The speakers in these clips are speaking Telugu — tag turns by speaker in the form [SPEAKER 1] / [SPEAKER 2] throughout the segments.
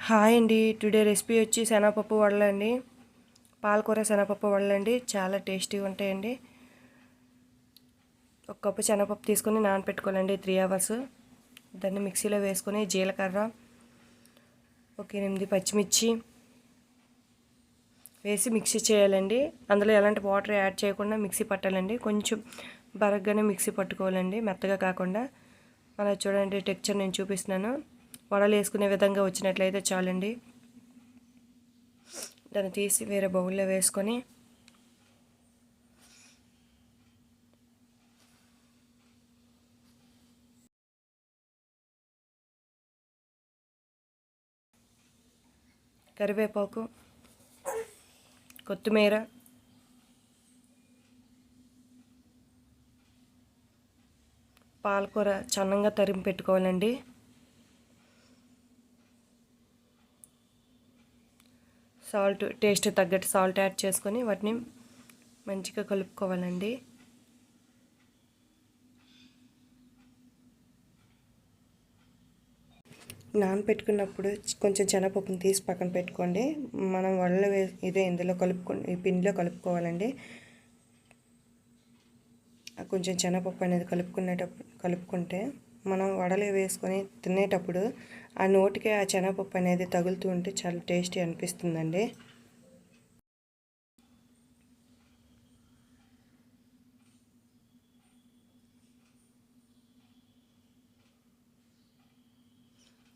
[SPEAKER 1] హాయ్ అండి. టుడే రెసిపీ వచ్చి శనగపప్పు వడలండి. పాలకూర శనగపప్పు వడలండి. చాలా టేస్టీగా ఉంటాయండి. ఒక కప్పు శనగపప్పు తీసుకొని నానపెట్టుకోవాలండి 3 అవర్స్. దాన్ని మిక్సీలో వేసుకొని జీలకర్ర, ఒక 8 పచ్చిమిర్చి వేసి మిక్సీ చేయాలండి. అందులో ఎలాంటి వాటర్ యాడ్ చేయకుండా మిక్సీ పట్టాలండి. కొంచెం బరగ్గానే మిక్సీ పట్టుకోవాలండి, మెత్తగా కాకుండా. అలా చూడండి, టెక్చర్ నేను చూపిస్తున్నాను. వడలు వేసుకునే విధంగా వచ్చినట్లయితే చాలండి. దాన్ని తీసి వేరే బౌల్లో వేసుకొని కరివేపాకు, కొత్తిమీర, పాలకూర సన్నంగా తరిమి పెట్టుకోవాలండి. సాల్ట్, టేస్ట్ తగ్గట్టు సాల్ట్ యాడ్ చేసుకొని వాటిని మంచిగా కలుపుకోవాలండి. నానపెట్టుకున్నప్పుడు కొంచెం శనగపప్పుని తీసి పక్కన పెట్టుకోండి. మనం వడలు ఇదే ఇందులో ఈ పిండిలో కలుపుకోవాలండి. కొంచెం శనగపప్పు అనేది కలుపుకుంటే మనం వడలు వేసుకొని తినేటప్పుడు ఆ నోటికి ఆ శనగపప్పు అనేది తగులుతూ ఉంటే చాలా టేస్టీ అనిపిస్తుందండి.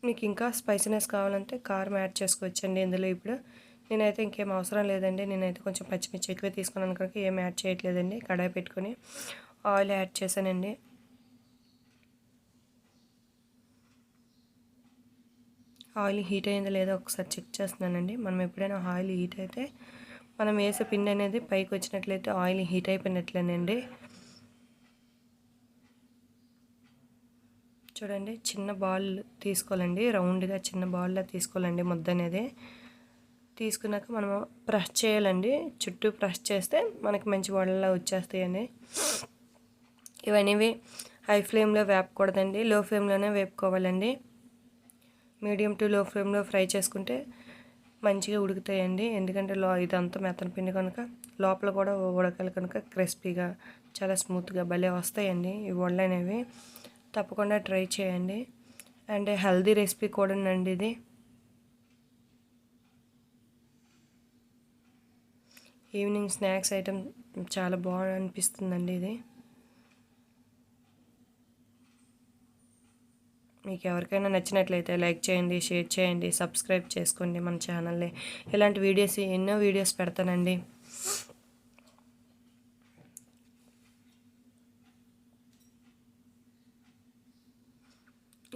[SPEAKER 1] మీకు ఇంకా స్పైసీనెస్ కావాలంటే కారం యాడ్ చేసుకోవచ్చండి ఇందులో. ఇప్పుడు నేనైతే ఇంకేం అవసరం లేదండి. నేనైతే కొంచెం పచ్చిమిర్చి ఎక్కువ తీసుకున్నాను కనుక ఏం యాడ్ చేయట్లేదండి. కడాయి పెట్టుకొని ఆయిల్ యాడ్ చేశానండి. ఆయిల్ హీట్ అయిందో లేదో ఒకసారి చెక్ చేస్తున్నానండి. మనం ఎప్పుడైనా ఆయిల్ హీట్ అయితే మనం వేసే పిండి అనేది పైకి వచ్చినట్లయితే ఆయిల్ హీట్ అయిపోయినట్లేనండి. చూడండి, చిన్న బాల్ తీసుకోవాలండి. రౌండ్గా చిన్న బాల్లా తీసుకోవాలండి ముద్ద అనేది. తీసుకున్నాక మనం ప్రెస్ చేయాలండి. చుట్టూ ప్రెస్ చేస్తే మనకి మంచి వడలా వచ్చేస్తాయండి. ఇవన్నీ హై ఫ్లేమ్లో వేపకూడదండి, లో ఫ్లేమ్లోనే వేపుకోవాలండి. మీడియం టు లో ఫ్లేమ్లో ఫ్రై చేసుకుంటే మంచిగా ఉడుకుతాయండి. ఎందుకంటే ఇదంతా మెత్తన పిండి కనుక లోపల కూడా ఉడకాలి కనుక క్రిస్పీగా చాలా స్మూత్గా భలే వస్తాయండి ఈ వడలు అనేవి. తప్పకుండా ట్రై చేయండి. అండ్ హెల్దీ రెసిపీ కూడా అండి ఇది. ఈవినింగ్ స్నాక్స్ ఐటెం చాలా బాగా అనిపిస్తుందండి ఇది. మీకు ఎవరికైనా నచ్చినట్లయితే లైక్ చేయండి, షేర్ చేయండి, సబ్స్క్రైబ్ చేసుకోండి మన ఛానల్ని. ఇలాంటి వీడియోస్ ఎన్నో వీడియోస్ పెడతానండి.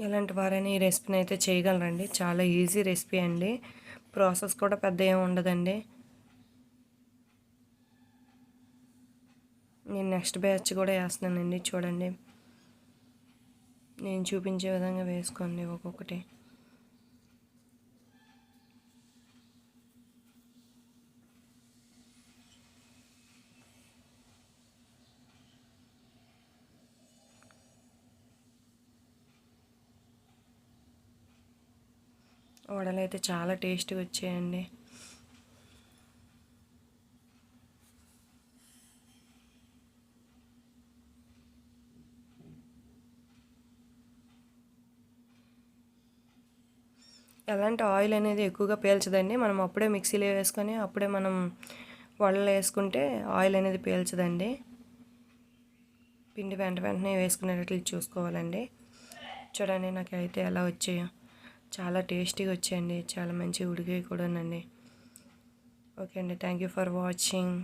[SPEAKER 1] ఎలాంటి వారైనా ఈ రెసిపీని అయితే చేయగలరండి. చాలా ఈజీ రెసిపీ అండి. ప్రాసెస్ కూడా పెద్ద ఏమి ఉండదండి. నేను నెక్స్ట్ బ్యాచ్ కూడా వేస్తున్నానండి. చూడండి, నేను చూపించే విధంగా వేసుకోండి ఒక్కొక్కటి. వడలు అయితే చాలా టేస్ట్గా వచ్చాయండి. ఎలాంటి ఆయిల్ అనేది ఎక్కువగా పీల్చదండి. మనం అప్పుడే మిక్సీలో వేసుకొని అప్పుడే మనం వడలు వేసుకుంటే ఆయిల్ అనేది పీల్చదండి. పిండి వెంటనే వేసుకునేటట్లు చూసుకోవాలండి. చూడండి, నాకు అయితే ఎలా వచ్చాయో చాలా టేస్టీగా వచ్చాయండి. చాలా మంచిగా ఉడికాయి కూడానండి. ఓకే అండి, థ్యాంక్ యూ ఫర్ వాచింగ్.